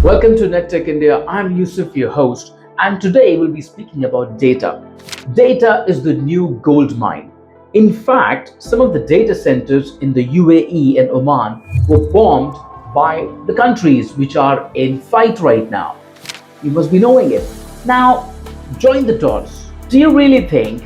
Welcome to NetTechIndia. I'm Yusuf, your host, and today we'll be speaking about data. Data is the new gold mine. In fact, some of the data centers in the UAE and Oman were bombed by the countries which are in fight right now. You must be knowing it. Now, join the dots. Do you really think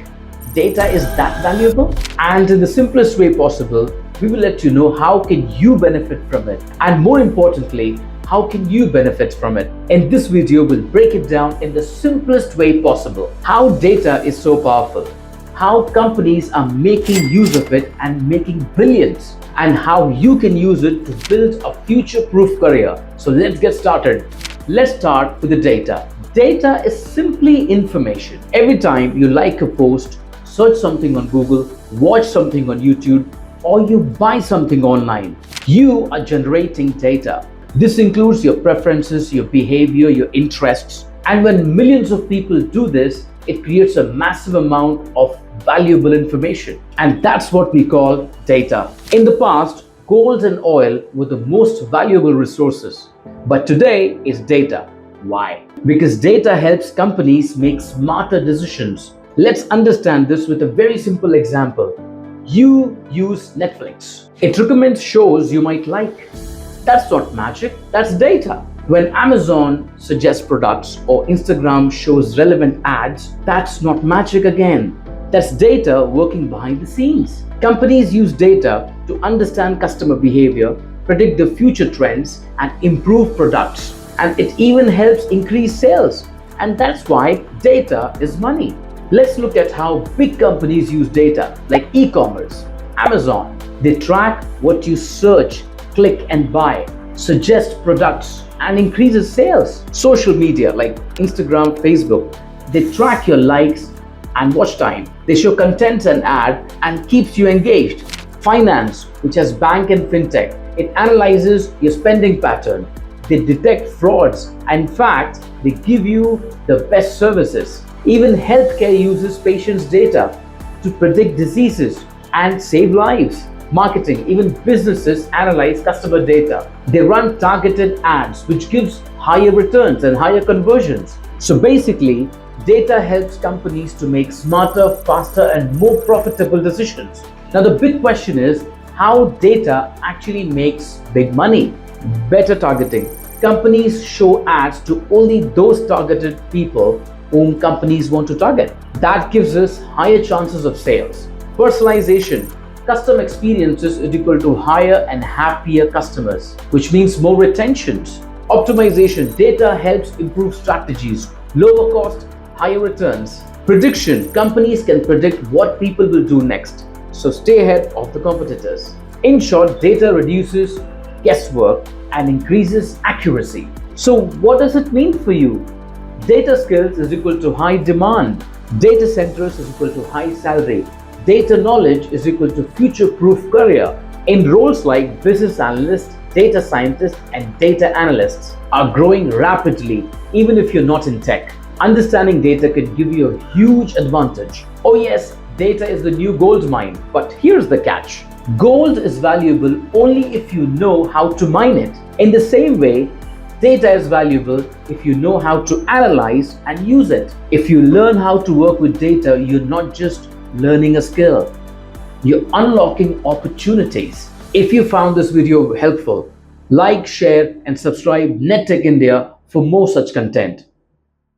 data is that valuable? And in the simplest way possible, we will let you know how can you benefit from it, and more importantly, how can you benefit from it. In this video, we'll break it down in the simplest way possible. How data is so powerful, how companies are making use of it and making billions, and how you can use it to build a future-proof career. So let's get started. Let's start with the data. Data is simply information. Every time you like a post, search something on Google, watch something on YouTube, or you buy something online, you are generating data. This includes your preferences, your behavior, your interests. And when millions of people do this, it creates a massive amount of valuable information. And that's what we call data. In the past, gold and oil were the most valuable resources. But today is data. Why? Because data helps companies make smarter decisions. Let's understand this with a very simple example. You use Netflix. It recommends shows you might like. That's not magic, that's data. When Amazon suggests products or Instagram shows relevant ads, that's not magic again. That's data working behind the scenes. Companies use data to understand customer behavior, predict the future trends, and improve products. And it even helps increase sales. And that's why data is money. Let's look at how big companies use data, like e-commerce. Amazon, they track what you search, click and buy, suggest products, and increases sales. Social media like Instagram, Facebook, they track your likes and watch time. They show content and ad and keeps you engaged. Finance, which has bank and fintech, it analyzes your spending pattern. They detect frauds. And in fact, they give you the best services. Even healthcare uses patients' data to predict diseases and save lives. Marketing, even businesses analyze customer data. They run targeted ads, which gives higher returns and higher conversions. So basically, data helps companies to make smarter, faster, and more profitable decisions. Now, the big question is how data actually makes big money. Better targeting. Companies show ads to only those targeted people whom companies want to target. That gives us higher chances of sales. Personalization. Custom experiences is equal to higher and happier customers, which means more retentions. Optimization. Data helps improve strategies. Lower cost, higher returns. Prediction. Companies can predict what people will do next, so stay ahead of the competitors. In short, data reduces guesswork and increases accuracy. So what does it mean for you? Data skills is equal to high demand. Data centers is equal to high salary. Data knowledge is equal to future-proof career. In roles like business analyst, data scientist, and data analysts are growing rapidly, even if you're not in tech. Understanding data can give you a huge advantage. Oh yes, data is the new gold mine, but here's the catch. Gold is valuable only if you know how to mine it. In the same way, data is valuable if you know how to analyze and use it. If you learn how to work with data, you're not just learning a skill, you're unlocking opportunities. If you found this video helpful, like, share, and subscribe NetTechIndia for more such content.